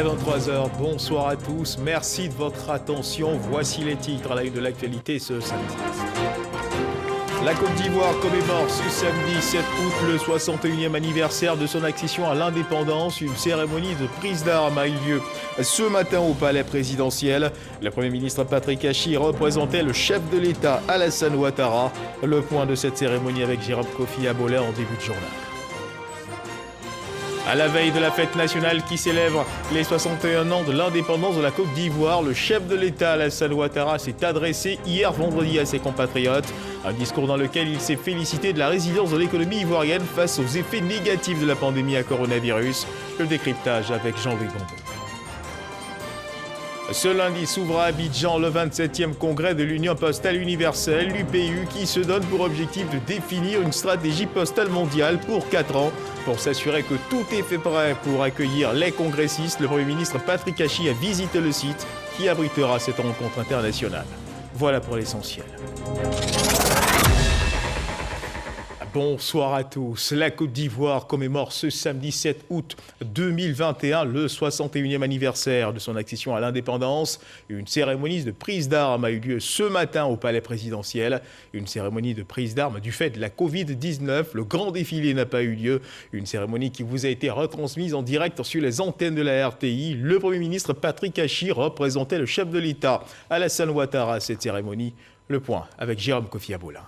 est 23h, bonsoir à tous, merci de votre attention. Voici les titres à la une de l'actualité ce samedi. La Côte d'Ivoire commémore ce samedi 7 août le 61e anniversaire de son accession à l'indépendance. Une cérémonie de prise d'armes a eu lieu ce matin au palais présidentiel. Le Premier ministre Patrick Achi représentait le chef de l'État Alassane Ouattara. Le point de cette cérémonie avec Jérôme Kofi Aboulin en début de journal. À la veille de la fête nationale qui célèbre les 61 ans de l'indépendance de la Côte d'Ivoire, le chef de l'État Alassane Ouattara s'est adressé hier vendredi à ses compatriotes. Un discours dans lequel il s'est félicité de la résilience de l'économie ivoirienne face aux effets négatifs de la pandémie à coronavirus. Le décryptage avec Jean-Louis Bombon. Ce lundi s'ouvre à Abidjan le 27e congrès de l'Union postale universelle, l'UPU, qui se donne pour objectif de définir une stratégie postale mondiale pour 4 ans. Pour s'assurer que tout est fait prêt pour accueillir les congressistes, le Premier ministre Patrick Achi a visité le site qui abritera cette rencontre internationale. Voilà pour l'essentiel. Bonsoir à tous. La Côte d'Ivoire commémore ce samedi 7 août 2021 le 61e anniversaire de son accession à l'indépendance. Une cérémonie de prise d'armes a eu lieu ce matin au palais présidentiel. Une cérémonie de prise d'armes du fait de la Covid-19. Le grand défilé n'a pas eu lieu. Une cérémonie qui vous a été retransmise en direct sur les antennes de la RTI. Le Premier ministre Patrick Achi représentait le chef de l'État Alassane Ouattara à cette cérémonie. Le point avec Jérôme Kofi Aboulin.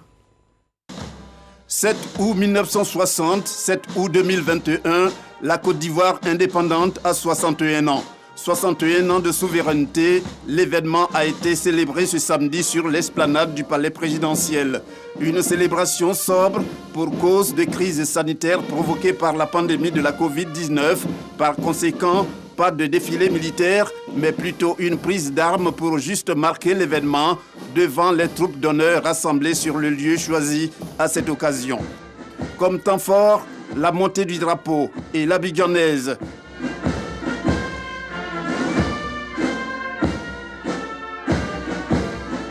7 août 1960, 7 août 2021, la Côte d'Ivoire indépendante a 61 ans. 61 ans de souveraineté, l'événement a été célébré ce samedi sur l'esplanade du palais présidentiel. Une célébration sobre pour cause de crise sanitaire provoquée par la pandémie de la Covid-19. Par conséquent, pas de défilé militaire, mais plutôt une prise d'armes pour juste marquer l'événement devant les troupes d'honneur rassemblées sur le lieu choisi à cette occasion. Comme temps fort, la montée du drapeau et l'abidjanaise.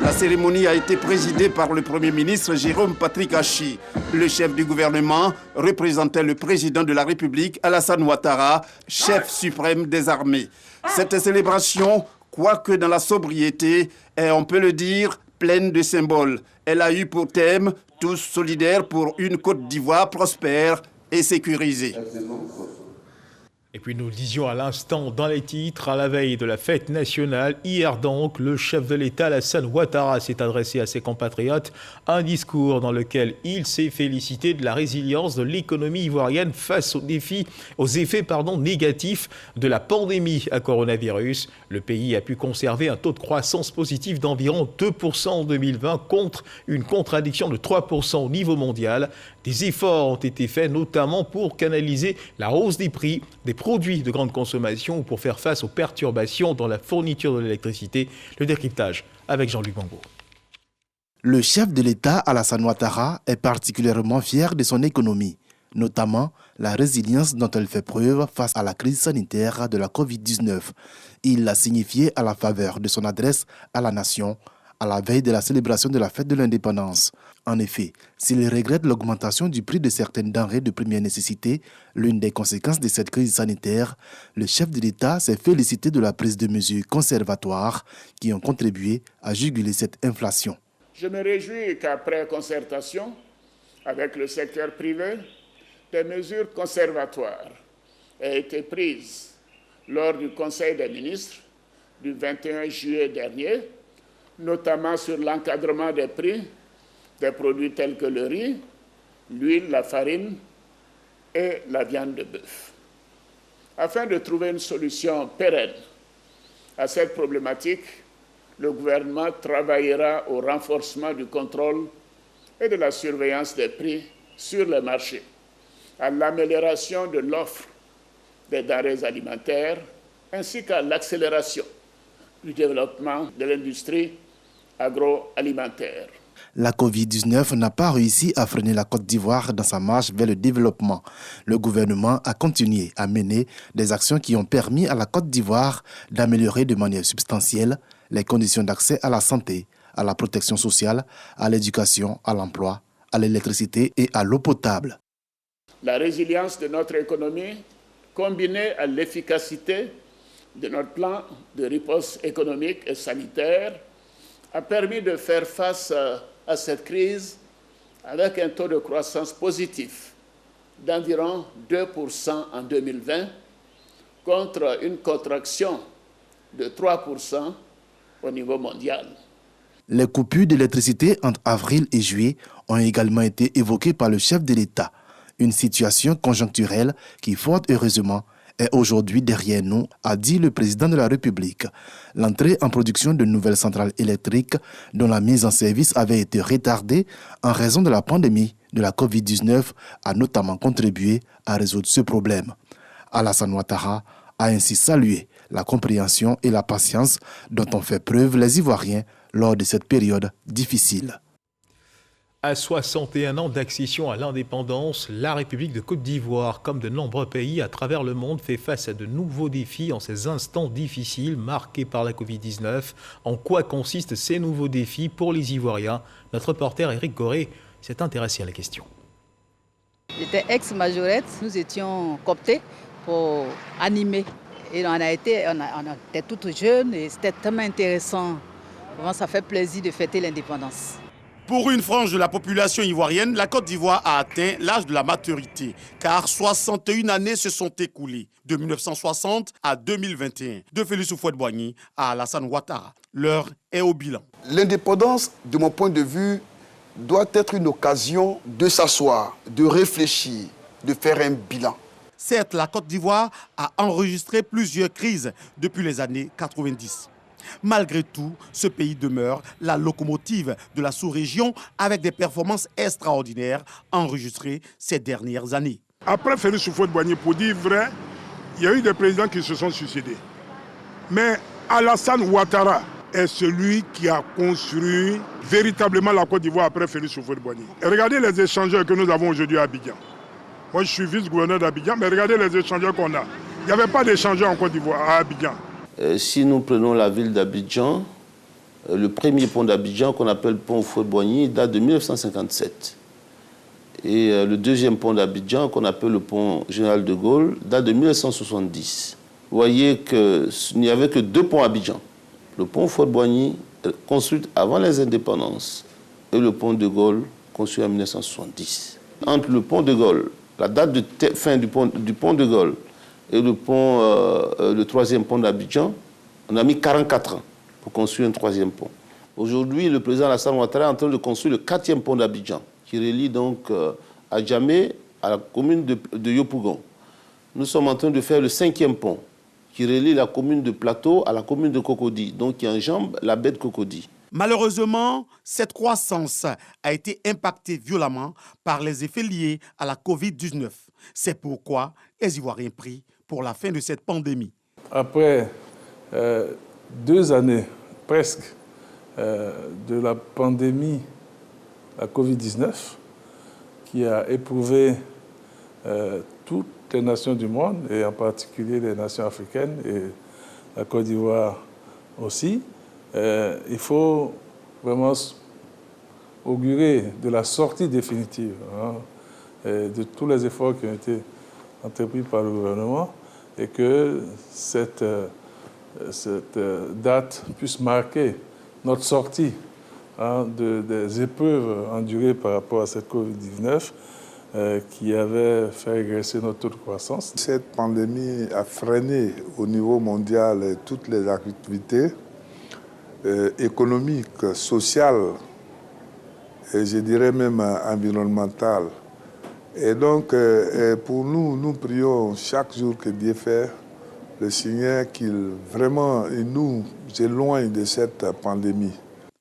La cérémonie a été présidée par le Premier ministre Jérôme Patrick Achi. Le chef du gouvernement représentait le président de la République, Alassane Ouattara, chef suprême des armées. Cette célébration, quoique dans la sobriété, est, on peut le dire, pleine de symboles. Elle a eu pour thème « Tous solidaires pour une Côte d'Ivoire prospère et sécurisée ». Et puis nous le disions à l'instant dans les titres, à la veille de la fête nationale, hier donc, le chef de l'État Alassane Ouattara s'est adressé à ses compatriotes, un discours dans lequel il s'est félicité de la résilience de l'économie ivoirienne face aux effets négatifs de la pandémie à coronavirus. Le pays a pu conserver un taux de croissance positif d'environ 2% en 2020 contre une contradiction de 3% au niveau mondial. Des efforts ont été faits notamment pour canaliser la hausse des prix des produits de grande consommation ou pour faire face aux perturbations dans la fourniture de l'électricité. Le décryptage avec Jean-Luc Bombon. Le chef de l'État, Alassane Ouattara, est particulièrement fier de son économie, notamment la résilience dont elle fait preuve face à la crise sanitaire de la Covid-19. Il l'a signifié à la faveur de son adresse à la nation, à la veille de la célébration de la fête de l'indépendance. En effet, s'il regrette l'augmentation du prix de certaines denrées de première nécessité, l'une des conséquences de cette crise sanitaire, le chef de l'État s'est félicité de la prise de mesures conservatoires qui ont contribué à juguler cette inflation. Je me réjouis qu'après concertation avec le secteur privé, des mesures conservatoires aient été prises lors du Conseil des ministres du 21 juillet dernier, notamment sur l'encadrement des prix des produits tels que le riz, l'huile, la farine et la viande de bœuf. Afin de trouver une solution pérenne à cette problématique, le gouvernement travaillera au renforcement du contrôle et de la surveillance des prix sur les marchés, à l'amélioration de l'offre des denrées alimentaires, ainsi qu'à l'accélération du développement de l'industrie agroalimentaire. La Covid-19 n'a pas réussi à freiner la Côte d'Ivoire dans sa marche vers le développement. Le gouvernement a continué à mener des actions qui ont permis à la Côte d'Ivoire d'améliorer de manière substantielle les conditions d'accès à la santé, à la protection sociale, à l'éducation, à l'emploi, à l'électricité et à l'eau potable. La résilience de notre économie, combinée à l'efficacité de notre plan de riposte économique et sanitaire a permis de faire face à cette crise avec un taux de croissance positif d'environ 2% en 2020 contre une contraction de 3% au niveau mondial. Les coupures d'électricité entre avril et juillet ont également été évoquées par le chef de l'État. Une situation conjoncturelle qui, fort heureusement, est aujourd'hui derrière nous, a dit le président de la République. L'entrée en production de nouvelles centrales électriques dont la mise en service avait été retardée en raison de la pandémie de la Covid-19 a notamment contribué à résoudre ce problème. Alassane Ouattara a ainsi salué la compréhension et la patience dont ont fait preuve les Ivoiriens lors de cette période difficile. À 61 ans d'accession à l'indépendance, la République de Côte d'Ivoire, comme de nombreux pays à travers le monde, fait face à de nouveaux défis en ces instants difficiles marqués par la Covid-19. En quoi consistent ces nouveaux défis pour les Ivoiriens? Notre reporter Éric Goré s'est intéressé à la question. J'étais ex-majorette, nous étions cooptés pour animer. Et on était toutes jeunes et c'était tellement intéressant. Vraiment, ça fait plaisir de fêter l'indépendance. Pour une frange de la population ivoirienne, la Côte d'Ivoire a atteint l'âge de la maturité, car 61 années se sont écoulées, de 1960 à 2021, de Félix Houphouët-Boigny à Alassane Ouattara. L'heure est au bilan. L'indépendance, de mon point de vue, doit être une occasion de s'asseoir, de réfléchir, de faire un bilan. Certes, la Côte d'Ivoire a enregistré plusieurs crises depuis les années 90. Malgré tout, ce pays demeure la locomotive de la sous-région avec des performances extraordinaires enregistrées ces dernières années. Après Félix Houphouët-Boigny, pour dire vrai, il y a eu des présidents qui se sont suicidés. Mais Alassane Ouattara est celui qui a construit véritablement la Côte d'Ivoire après Félix Houphouët-Boigny. Regardez les échangeurs que nous avons aujourd'hui à Abidjan. Moi, je suis vice-gouverneur d'Abidjan, mais regardez les échangeurs qu'on a. Il n'y avait pas d'échangeurs en Côte d'Ivoire à Abidjan. Si nous prenons la ville d'Abidjan, le premier pont d'Abidjan, qu'on appelle pont Houphouët-Boigny, date de 1957. Et le deuxième pont d'Abidjan, qu'on appelle le pont Général de Gaulle, date de 1970. Vous voyez qu'il n'y avait que 2 ponts à Abidjan. Le pont Houphouët-Boigny, construit avant les indépendances, et le pont de Gaulle, construit en 1970. Entre le pont de Gaulle, la date de fin du pont de Gaulle, et le 3e pont d'Abidjan, on a mis 44 ans pour construire un 3e pont. Aujourd'hui, le président Alassane Ouattara est en train de construire le 4e pont d'Abidjan, qui relie donc Adjamé à la commune de Yopougon. Nous sommes en train de faire le 5e pont, qui relie la commune de Plateau à la commune de Cocody, donc qui enjambe la baie de Cocody. Malheureusement, cette croissance a été impactée violemment par les effets liés à la Covid-19. C'est pourquoi les Ivoiriens prient pour la fin de cette pandémie. Après 2 années presque de la pandémie, la Covid-19, qui a éprouvé toutes les nations du monde, et en particulier les nations africaines et la Côte d'Ivoire aussi, il faut vraiment augurer de la sortie définitive de tous les efforts qui ont été entrepris par le gouvernement et que cette date puisse marquer notre sortie des épreuves endurées par rapport à cette Covid-19 qui avait fait régresser notre taux de croissance. Cette pandémie a freiné au niveau mondial toutes les activités économiques, sociales et je dirais même environnementales. Et donc, pour nous, nous prions chaque jour que Dieu fait le signe qu'il vraiment nous éloigne de cette pandémie.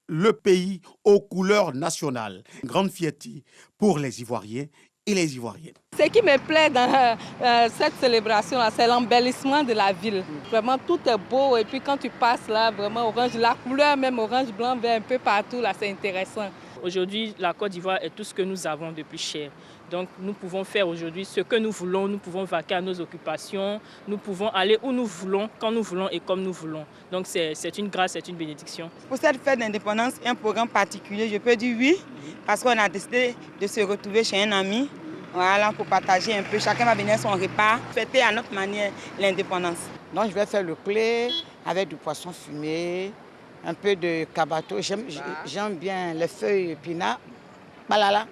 Le pays aux couleurs nationales, une grande fierté pour les Ivoiriens et les Ivoiriennes. Ce qui me plaît dans cette célébration-là, c'est l'embellissement de la ville. Vraiment, tout est beau et puis quand tu passes là, vraiment orange, la couleur même orange, blanc, vert, un peu partout, là, c'est intéressant. Aujourd'hui, la Côte d'Ivoire est tout ce que nous avons de plus cher. Donc nous pouvons faire aujourd'hui ce que nous voulons, nous pouvons vaquer à nos occupations, nous pouvons aller où nous voulons, quand nous voulons et comme nous voulons. Donc c'est une grâce, c'est une bénédiction. Pour cette fête d'indépendance, un programme particulier, je peux dire oui, parce qu'on a décidé de se retrouver chez un ami, voilà, pour partager un peu. Chacun va venir son repas, fêter à notre manière l'indépendance. Donc je vais faire le clé avec du poisson fumé, un peu de cabato. J'aime bien les feuilles épinards. Balala,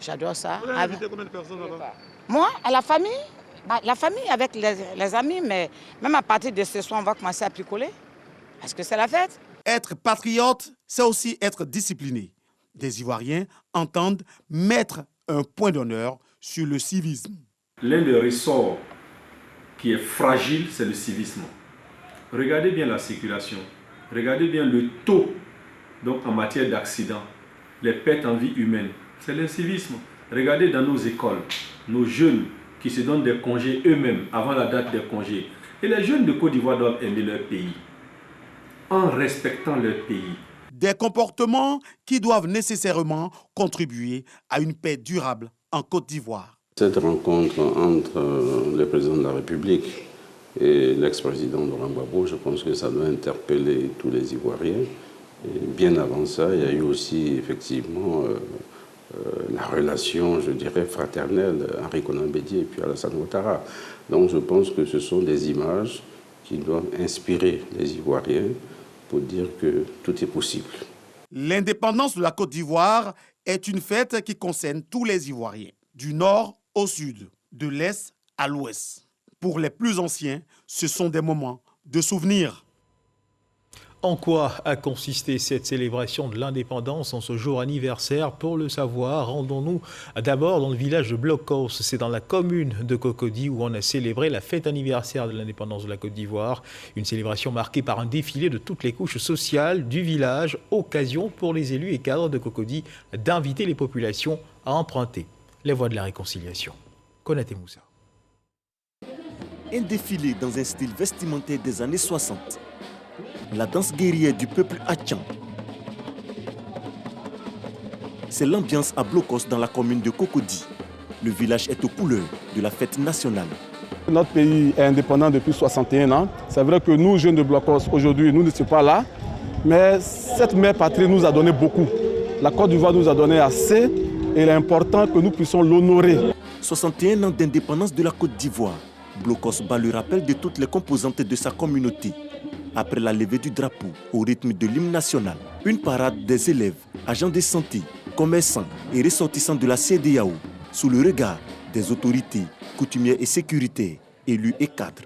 j'adore ça. Vous avez invité combien de personnes là-bas? Moi, à la famille, la famille avec les amis, mais même à partir de ce soir, on va commencer à picoler. Parce que c'est la fête. Être patriote, c'est aussi être discipliné. Des Ivoiriens entendent mettre un point d'honneur sur le civisme. L'un des ressorts qui est fragile, c'est le civisme. Regardez bien la circulation, regardez bien le taux donc en matière d'accidents, les pertes en vie humaine. C'est l'incivisme. Regardez dans nos écoles, nos jeunes qui se donnent des congés eux-mêmes avant la date des congés. Et les jeunes de Côte d'Ivoire doivent aimer leur pays, en respectant leur pays. Des comportements qui doivent nécessairement contribuer à une paix durable en Côte d'Ivoire. Cette rencontre entre le président de la République et l'ex-président Laurent Gbagbo, je pense que ça doit interpeller tous les Ivoiriens. Et bien avant ça, il y a eu aussi effectivement la relation, je dirais, fraternelle Henri Konan Bédié et puis Alassane Ouattara. Donc je pense que ce sont des images qui doivent inspirer les Ivoiriens pour dire que tout est possible. L'indépendance de la Côte d'Ivoire est une fête qui concerne tous les Ivoiriens, du nord au sud, de l'est à l'ouest. Pour les plus anciens, ce sont des moments de souvenirs. En quoi a consisté cette célébration de l'indépendance en ce jour anniversaire? Pour le savoir, rendons-nous d'abord dans le village de Blocos. C'est dans la commune de Cocody où on a célébré la fête anniversaire de l'indépendance de la Côte d'Ivoire. Une célébration marquée par un défilé de toutes les couches sociales du village, occasion pour les élus et cadres de Cocody d'inviter les populations à emprunter les voies de la réconciliation. Konaté Moussa. Un défilé dans un style vestimentaire des années 60. La danse guerrière du peuple Hatchan. C'est l'ambiance à Blocos dans la commune de Cocody. Le village est aux couleurs de la fête nationale. Notre pays est indépendant depuis 61 ans. C'est vrai que nous, jeunes de Blocos, aujourd'hui, nous ne sommes pas là. Mais cette mère patrie nous a donné beaucoup. La Côte d'Ivoire nous a donné assez et il est important que nous puissions l'honorer. 61 ans d'indépendance de la Côte d'Ivoire. Blocos bat le rappel de toutes les composantes de sa communauté. Après la levée du drapeau au rythme de l'hymne national, une parade des élèves, agents de santé, commerçants et ressortissants de la CEDEAO sous le regard des autorités coutumières et sécuritaires, élus et cadres.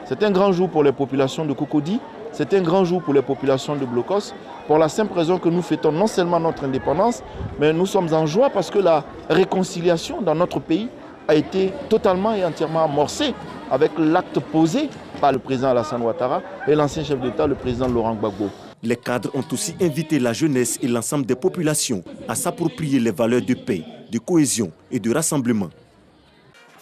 C'est un grand jour pour les populations de Cocody, c'est un grand jour pour les populations de Blocos, pour la simple raison que nous fêtons non seulement notre indépendance, mais nous sommes en joie parce que la réconciliation dans notre pays a été totalement et entièrement amorcée avec l'acte posé par le président Alassane Ouattara et l'ancien chef d'État, le président Laurent Gbagbo. Les cadres ont aussi invité la jeunesse et l'ensemble des populations à s'approprier les valeurs de paix, de cohésion et de rassemblement.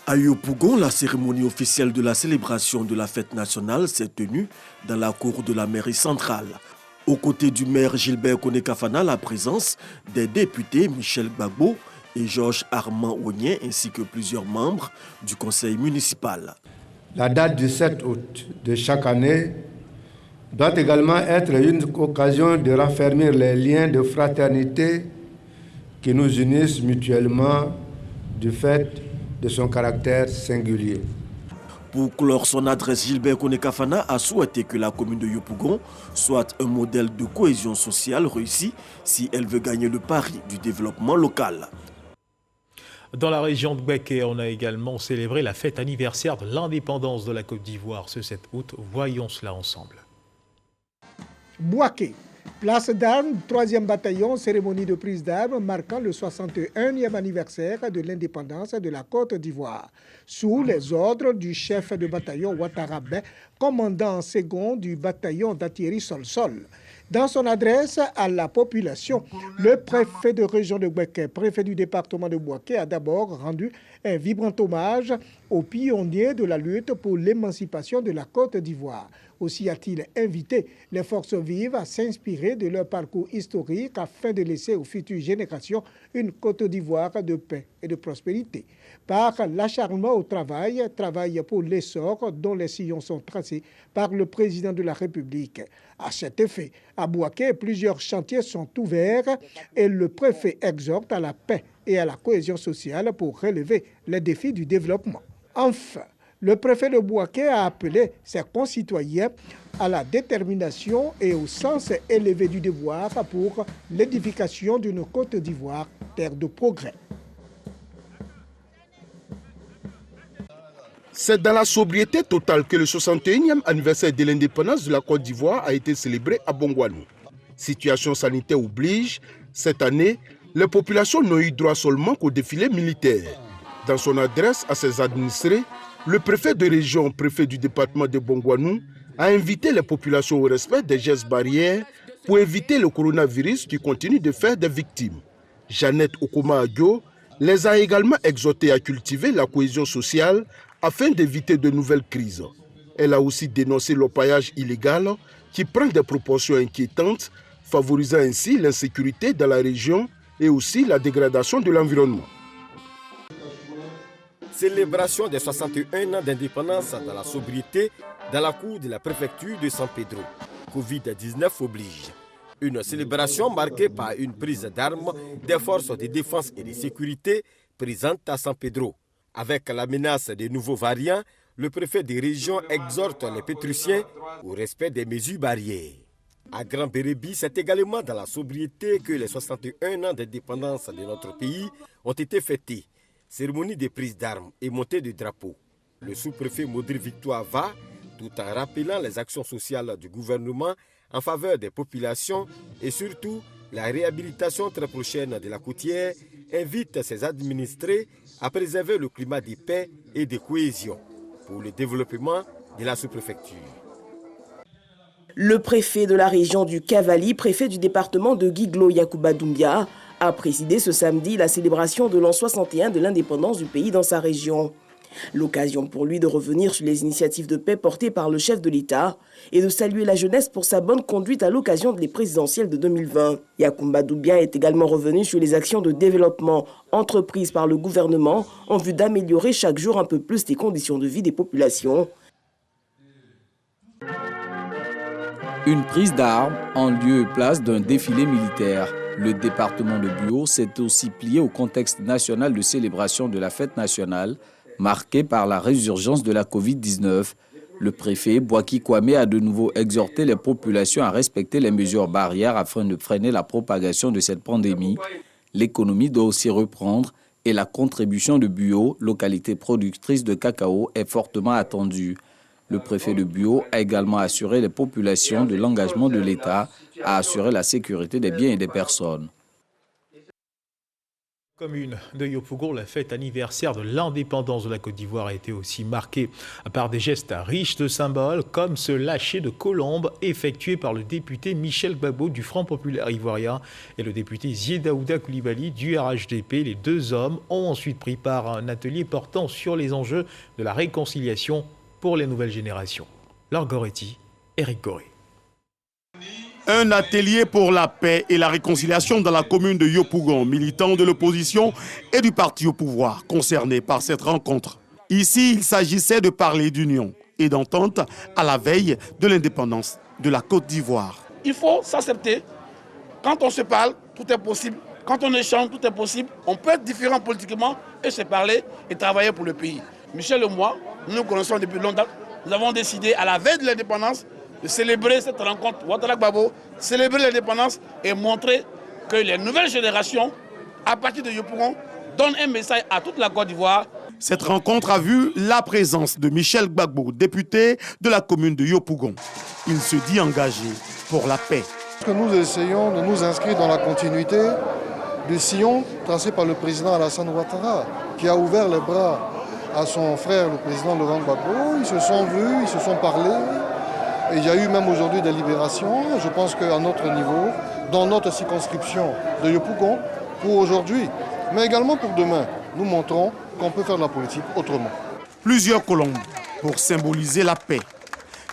À Yopougon, la cérémonie officielle de la célébration de la fête nationale s'est tenue dans la cour de la mairie centrale. Aux côtés du maire Gilbert Konekafana, la présence des députés Michel Gbagbo et Georges Armand Ognien ainsi que plusieurs membres du conseil municipal. La date du 7 août de chaque année doit également être une occasion de raffermir les liens de fraternité qui nous unissent mutuellement du fait de son caractère singulier. Pour clore son adresse, Gilbert Konekafana a souhaité que la commune de Yopougon soit un modèle de cohésion sociale réussi si elle veut gagner le pari du développement local. Dans la région de Bouaké, on a également célébré la fête anniversaire de l'indépendance de la Côte d'Ivoire ce 7 août. Voyons cela ensemble. Bouaké, place d'armes, 3e bataillon, cérémonie de prise d'armes marquant le 61e anniversaire de l'indépendance de la Côte d'Ivoire. Sous les ordres du chef de bataillon Ouattara Bey, commandant second du bataillon d'artillerie Sol-Sol. Dans son adresse à la population, le préfet de région de Bouaké, préfet du département de Bouaké, a d'abord rendu un vibrant hommage aux pionniers de la lutte pour l'émancipation de la Côte d'Ivoire. Aussi a-t-il invité les forces vives à s'inspirer de leur parcours historique afin de laisser aux futures générations une Côte d'Ivoire de paix et de prospérité. Par l'acharnement au travail pour l'essor dont les sillons sont tracés par le président de la République. À cet effet, à Bouaké, plusieurs chantiers sont ouverts et le préfet exhorte à la paix et à la cohésion sociale pour relever les défis du développement. Enfin, Le préfet de Bouaké a appelé ses concitoyens à la détermination et au sens élevé du devoir pour l'édification d'une Côte d'Ivoire, terre de progrès. C'est dans la sobriété totale que le 61e anniversaire de l'indépendance de la Côte d'Ivoire a été célébré à Bongouanou. Situation sanitaire oblige, cette année, les populations n'ont eu droit seulement qu'au défilé militaire. Dans son adresse à ses administrés, le préfet de région, préfet du département de Bongouanou, a invité les populations au respect des gestes barrières pour éviter le coronavirus qui continue de faire des victimes. Jeannette Okoma-Adjo les a également exhortés à cultiver la cohésion sociale afin d'éviter de nouvelles crises. Elle a aussi dénoncé l'orpaillage illégal qui prend des proportions inquiétantes, favorisant ainsi l'insécurité dans la région et aussi la dégradation de l'environnement. Célébration des 61 ans d'indépendance dans la sobriété dans la cour de la préfecture de San Pedro. Covid-19 oblige. Une célébration marquée par une prise d'armes des forces de défense et de sécurité présentes à San Pedro. Avec la menace des nouveaux variants, le préfet des régions exhorte les Pétrusiens au respect des mesures barrières. À Grand Bérébi, c'est également dans la sobriété que les 61 ans d'indépendance de notre pays ont été fêtés. Cérémonie de prise d'armes et montée de drapeau. Le sous-préfet Maudry Victoire va, tout en rappelant les actions sociales du gouvernement en faveur des populations et surtout la réhabilitation très prochaine de la côtière, invite ses administrés à préserver le climat de paix et de cohésion pour le développement de la sous-préfecture. Le préfet de la région du Cavali, préfet du département de Guiglo Yacouba Doumbia, a présidé ce samedi la célébration de l'an 61 de l'indépendance du pays dans sa région. L'occasion pour lui de revenir sur les initiatives de paix portées par le chef de l'État et de saluer la jeunesse pour sa bonne conduite à l'occasion des présidentielles de 2020. Yacouba Doumbia est également revenu sur les actions de développement entreprises par le gouvernement en vue d'améliorer chaque jour un peu plus les conditions de vie des populations. Une prise d'armes en lieu et place d'un défilé militaire. Le département de Buo s'est aussi plié au contexte national de célébration de la fête nationale, marqué par la résurgence de la Covid-19. Le préfet Boaki Kwame a de nouveau exhorté les populations à respecter les mesures barrières afin de freiner la propagation de cette pandémie. L'économie doit aussi reprendre et la contribution de Buo, localité productrice de cacao, est fortement attendue. Le préfet de Buo a également assuré les populations de l'engagement de l'État à assurer la sécurité des biens et des personnes. Commune de Yopougon, la fête anniversaire de l'indépendance de la Côte d'Ivoire a été aussi marquée par des gestes riches de symboles comme ce lâcher de colombe effectué par le député Michel Gbagbo du Front populaire ivoirien et le député Ziedaouda Koulibaly du RHDP. Les deux hommes ont ensuite pris part à un atelier portant sur les enjeux de la réconciliation pour les nouvelles générations. Laure Goretti, Éric Goré. Un atelier pour la paix et la réconciliation dans la commune de Yopougon, militants de l'opposition et du parti au pouvoir concernés par cette rencontre. Ici, il s'agissait de parler d'union et d'entente à la veille de l'indépendance de la Côte d'Ivoire. Il faut s'accepter. Quand on se parle, tout est possible. Quand on échange, tout est possible. On peut être différent politiquement et se parler et travailler pour le pays. Michel et moi, nous nous connaissons depuis longtemps. Nous avons décidé à la veille de l'indépendance de célébrer cette rencontre Ouattara Gbagbo, célébrer l'indépendance et montrer que les nouvelles générations, à partir de Yopougon, donnent un message à toute la Côte d'Ivoire. Cette rencontre a vu la présence de Michel Gbagbo, député de la commune de Yopougon. Il se dit engagé pour la paix. Nous essayons de nous inscrire dans la continuité du sillon tracé par le président Alassane Ouattara, qui a ouvert les bras à son frère, le président Laurent Gbagbo. Ils se sont vus, ils se sont parlé. Et il y a eu même aujourd'hui des libérations. Je pense qu'à notre niveau, dans notre circonscription de Yopougon, pour aujourd'hui, mais également pour demain, nous montrons qu'on peut faire de la politique autrement. Plusieurs colombes pour symboliser la paix.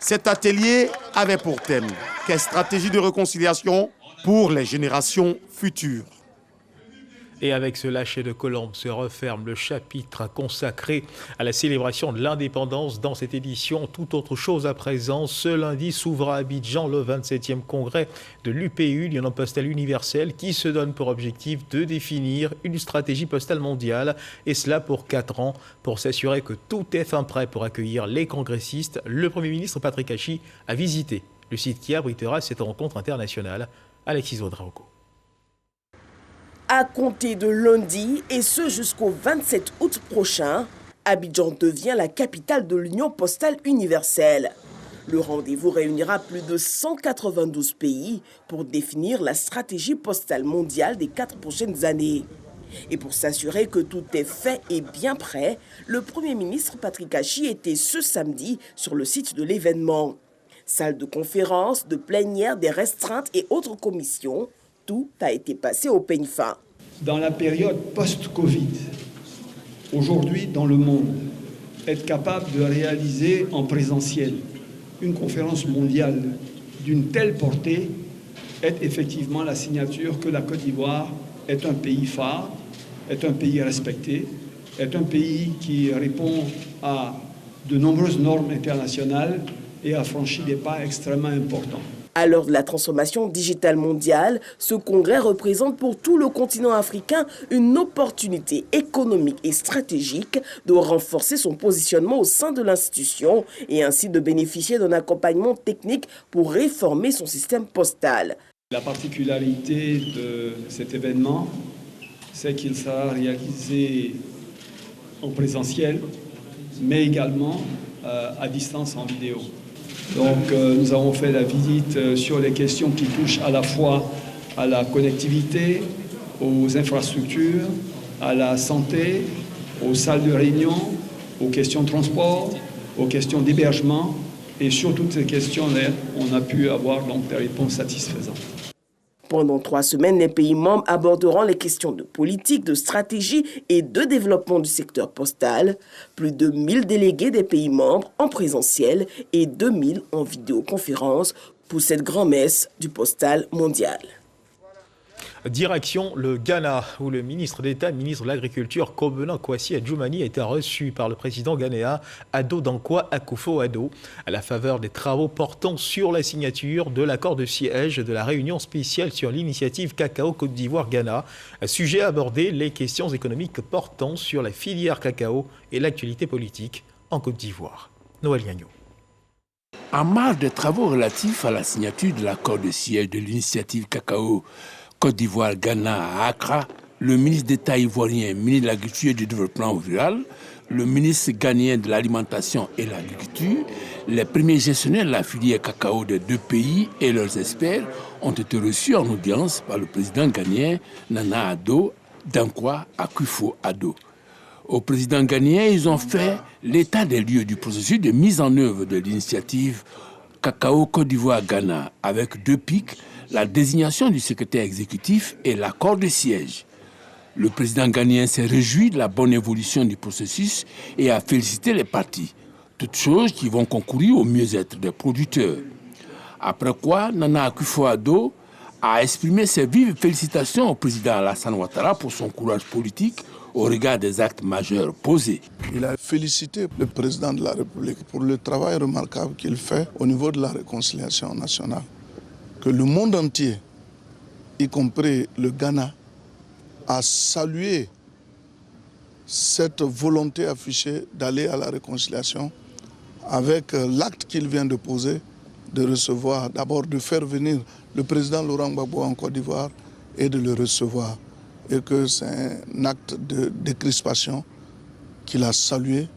Cet atelier avait pour thème « Quelle stratégie de réconciliation pour les générations futures ?» Et avec ce lâcher de colombe se referme le chapitre consacré à la célébration de l'indépendance dans cette édition. Tout autre chose à présent. Ce lundi s'ouvre à Abidjan le 27e congrès de l'UPU, l'Union postale universelle, qui se donne pour objectif de définir une stratégie postale mondiale, et cela pour 4 ans. Pour s'assurer que tout est fin prêt pour accueillir les congressistes, le Premier ministre Patrick Hachi a visité le site qui abritera cette rencontre internationale. Alexis Ouedraogo. À compter de lundi, et ce jusqu'au 27 août prochain, Abidjan devient la capitale de l'Union postale universelle. Le rendez-vous réunira plus de 192 pays pour définir la stratégie postale mondiale des 4 prochaines années. Et pour s'assurer que tout est fait et bien prêt, le Premier ministre Patrick Hachi était ce samedi sur le site de l'événement. Salle de conférence, de plénière, des restreintes et autres commissions, tout a été passé au peigne fin. Dans la période post-Covid, aujourd'hui dans le monde, être capable de réaliser en présentiel une conférence mondiale d'une telle portée est effectivement la signature que la Côte d'Ivoire est un pays phare, est un pays respecté, est un pays qui répond à de nombreuses normes internationales et a franchi des pas extrêmement importants. À l'heure de la transformation digitale mondiale, ce congrès représente pour tout le continent africain une opportunité économique et stratégique de renforcer son positionnement au sein de l'institution et ainsi de bénéficier d'un accompagnement technique pour réformer son système postal. La particularité de cet événement, c'est qu'il sera réalisé en présentiel, mais également à distance en vidéo. Donc nous avons fait la visite sur les questions qui touchent à la fois à la connectivité, aux infrastructures, à la santé, aux salles de réunion, aux questions de transport, aux questions d'hébergement. Et sur toutes ces questions-là, on a pu avoir donc des réponses satisfaisantes. Pendant 3 semaines, les pays membres aborderont les questions de politique, de stratégie et de développement du secteur postal. Plus de 1000 délégués des pays membres en présentiel et 2000 en vidéoconférence pour cette grand-messe du postal mondial. Direction le Ghana, où le ministre d'État, ministre de l'Agriculture, Kobena Kwasi Adjumani, a été reçu par le président ghanéen Addo Dankwa Akufo-Addo à la faveur des travaux portant sur la signature de l'accord de siège de la réunion spéciale sur l'initiative Cacao Côte d'Ivoire-Ghana. Sujet abordé, les questions économiques portant sur la filière cacao et l'actualité politique en Côte d'Ivoire. Noël Gagnon. En marge des travaux relatifs à la signature de l'accord de siège de l'initiative Cacao Côte d'Ivoire, Ghana à Accra, le ministre d'État ivoirien, ministre de l'Agriculture et du Développement rural, le ministre ghanéen de l'Alimentation et de l'Agriculture, les premiers gestionnaires de la filière cacao des 2 pays et leurs experts ont été reçus en audience par le président ghanéen Nana Addo Dankwa Akufo-Addo. Au président ghanéen, ils ont fait l'état des lieux du processus de mise en œuvre de l'initiative Cacao Côte d'Ivoire-Ghana avec 2 pics, la désignation du secrétaire exécutif et l'accord de siège. Le président ghanéen s'est réjoui de la bonne évolution du processus et a félicité les parties, toutes choses qui vont concourir au mieux-être des producteurs. Après quoi, Nana Akufo-Addo a exprimé ses vives félicitations au président Alassane Ouattara pour son courage politique au regard des actes majeurs posés. Il a félicité le président de la République pour le travail remarquable qu'il fait au niveau de la réconciliation nationale. Que le monde entier, y compris le Ghana, a salué cette volonté affichée d'aller à la réconciliation avec l'acte qu'il vient de poser, de recevoir, d'abord de faire venir le président Laurent Gbagbo en Côte d'Ivoire et de le recevoir. Et que c'est un acte de décrispation qu'il a salué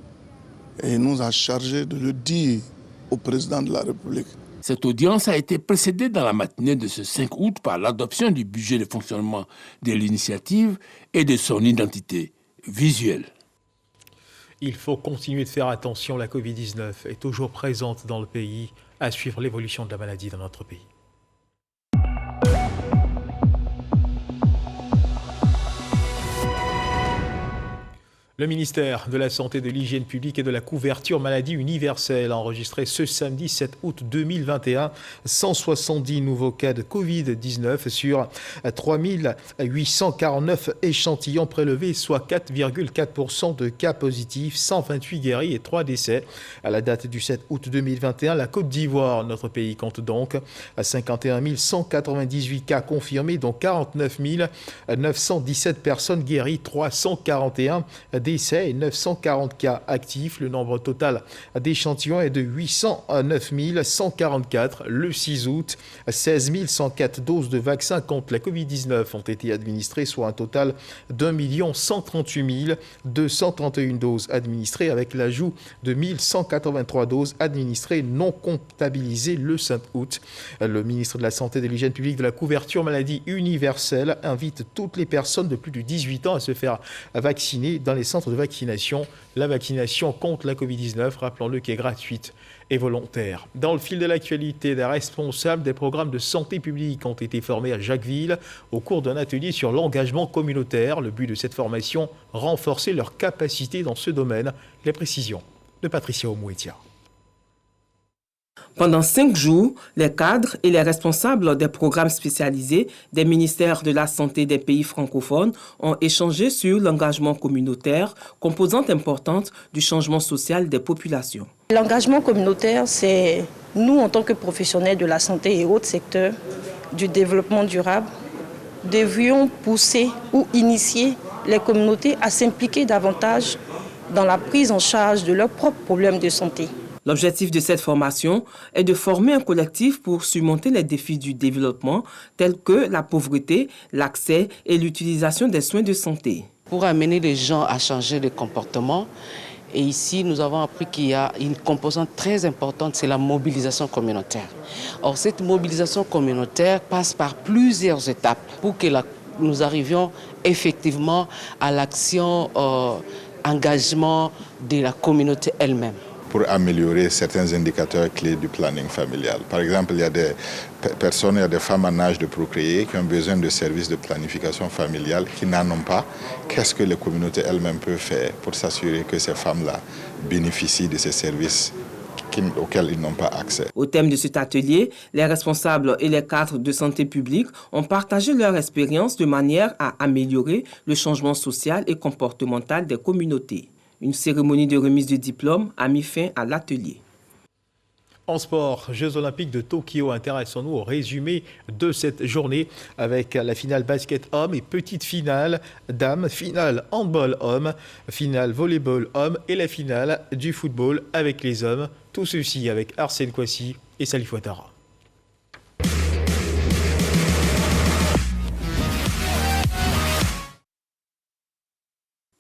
et il nous a chargé de le dire au président de la République. Cette audience a été précédée dans la matinée de ce 5 août par l'adoption du budget de fonctionnement de l'initiative et de son identité visuelle. Il faut continuer de faire attention. La Covid-19 est toujours présente dans le pays. À suivre l'évolution de la maladie dans notre pays. Le ministère de la Santé, de l'Hygiène publique et de la couverture maladie universelle a enregistré ce samedi 7 août 2021 170 nouveaux cas de Covid-19 sur 3849 échantillons prélevés, soit 4,4% de cas positifs, 128 guéris et 3 décès. À la date du 7 août 2021, la Côte d'Ivoire, notre pays, compte donc 51 198 cas confirmés, dont 49 917 personnes guéries, 341 décès et 940 cas actifs. Le nombre total d'échantillons est de 809 144. Le 6 août, 16 104 doses de vaccins contre la Covid-19 ont été administrées, soit un total d'1 138 231 doses administrées, avec l'ajout de 1183 doses administrées non comptabilisées le 5 août. Le ministre de la Santé, de l'Hygiène publique, de la couverture maladie universelle invite toutes les personnes de plus de 18 ans à se faire vacciner dans les centres de vaccination. La vaccination contre la Covid-19, rappelons-le, qui est gratuite et volontaire. Dans le fil de l'actualité, des responsables des programmes de santé publique ont été formés à Jacquesville au cours d'un atelier sur l'engagement communautaire. Le but de cette formation, renforcer leurs capacités dans ce domaine. Les précisions de Patricia Omouetia. Pendant 5 jours, les cadres et les responsables des programmes spécialisés des ministères de la Santé des pays francophones ont échangé sur l'engagement communautaire, composante importante du changement social des populations. L'engagement communautaire, c'est nous, en tant que professionnels de la santé et autres secteurs du développement durable, devions pousser ou initier les communautés à s'impliquer davantage dans la prise en charge de leurs propres problèmes de santé. L'objectif de cette formation est de former un collectif pour surmonter les défis du développement tels que la pauvreté, l'accès et l'utilisation des soins de santé. Pour amener les gens à changer de comportement, et ici nous avons appris qu'il y a une composante très importante, c'est la mobilisation communautaire. Or cette mobilisation communautaire passe par plusieurs étapes pour que nous arrivions effectivement à l'action, engagement de la communauté elle-même. Pour améliorer certains indicateurs clés du planning familial. Par exemple, il y a des personnes, il y a des femmes en âge de procréer qui ont besoin de services de planification familiale qui n'en ont pas. Qu'est-ce que les communautés elles-mêmes peuvent faire pour s'assurer que ces femmes-là bénéficient de ces services auxquels ils n'ont pas accès? Au thème de cet atelier, les responsables et les cadres de santé publique ont partagé leur expérience de manière à améliorer le changement social et comportemental des communautés. Une cérémonie de remise de diplôme a mis fin à l'atelier. En sport, Jeux Olympiques de Tokyo, intéressons-nous au résumé de cette journée avec la finale basket homme et petite finale dames, finale handball homme, finale volleyball homme et la finale du football avec les hommes. Tout ceci avec Arsène Kouassi et Salif Ouattara.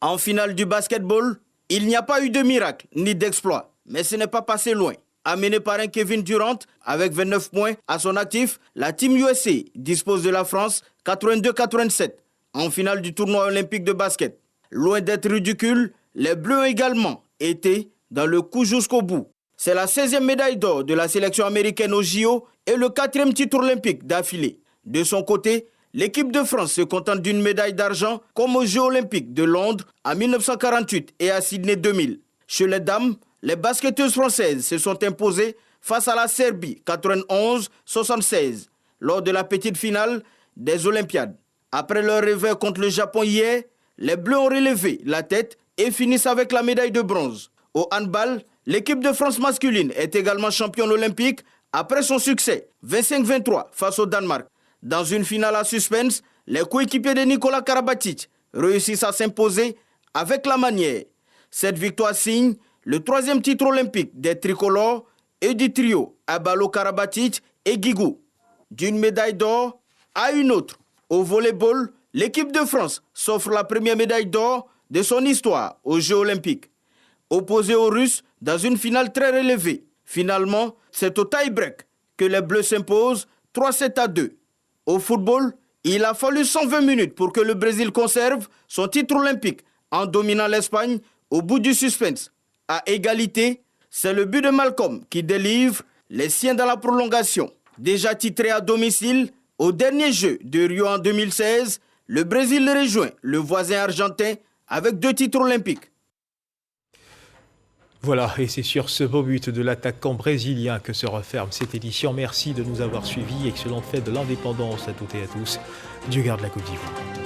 En finale du basketball, il n'y a pas eu de miracle ni d'exploit, mais ce n'est pas passé loin. Amené par un Kevin Durant avec 29 points à son actif, la Team USA dispose de la France 82-87 en finale du tournoi olympique de basket. Loin d'être ridicule, les Bleus ont également été dans le coup jusqu'au bout. C'est la 16e médaille d'or de la sélection américaine au JO et le 4e titre olympique d'affilée. De son côté, l'équipe de France se contente d'une médaille d'argent comme aux Jeux olympiques de Londres en 1948 et à Sydney 2000. Chez les dames, les basketteuses françaises se sont imposées face à la Serbie 91-76 lors de la petite finale des Olympiades. Après leur revers contre le Japon hier, les Bleus ont relevé la tête et finissent avec la médaille de bronze. Au handball, l'équipe de France masculine est également championne olympique après son succès 25-23 face au Danemark. Dans une finale à suspense, les coéquipiers de Nikola Karabatic réussissent à s'imposer avec la manière. Cette victoire signe le 3e titre olympique des tricolores et du trio Abalo Karabatic et Guigou. D'une médaille d'or à une autre. Au volleyball, l'équipe de France s'offre la première médaille d'or de son histoire aux Jeux olympiques. Opposée aux Russes dans une finale très relevée. Finalement, c'est au tie-break que les Bleus s'imposent 3-7-2. Au football, il a fallu 120 minutes pour que le Brésil conserve son titre olympique en dominant l'Espagne au bout du suspense. À égalité, c'est le but de Malcolm qui délivre les siens dans la prolongation. Déjà titré à domicile, au dernier jeu de Rio en 2016, le Brésil rejoint le voisin argentin avec 2 titres olympiques. Voilà, et c'est sur ce beau but de l'attaquant brésilien que se referme cette édition. Merci de nous avoir suivis. Excellente fête de l'indépendance à toutes et à tous. Dieu garde la Côte d'Ivoire.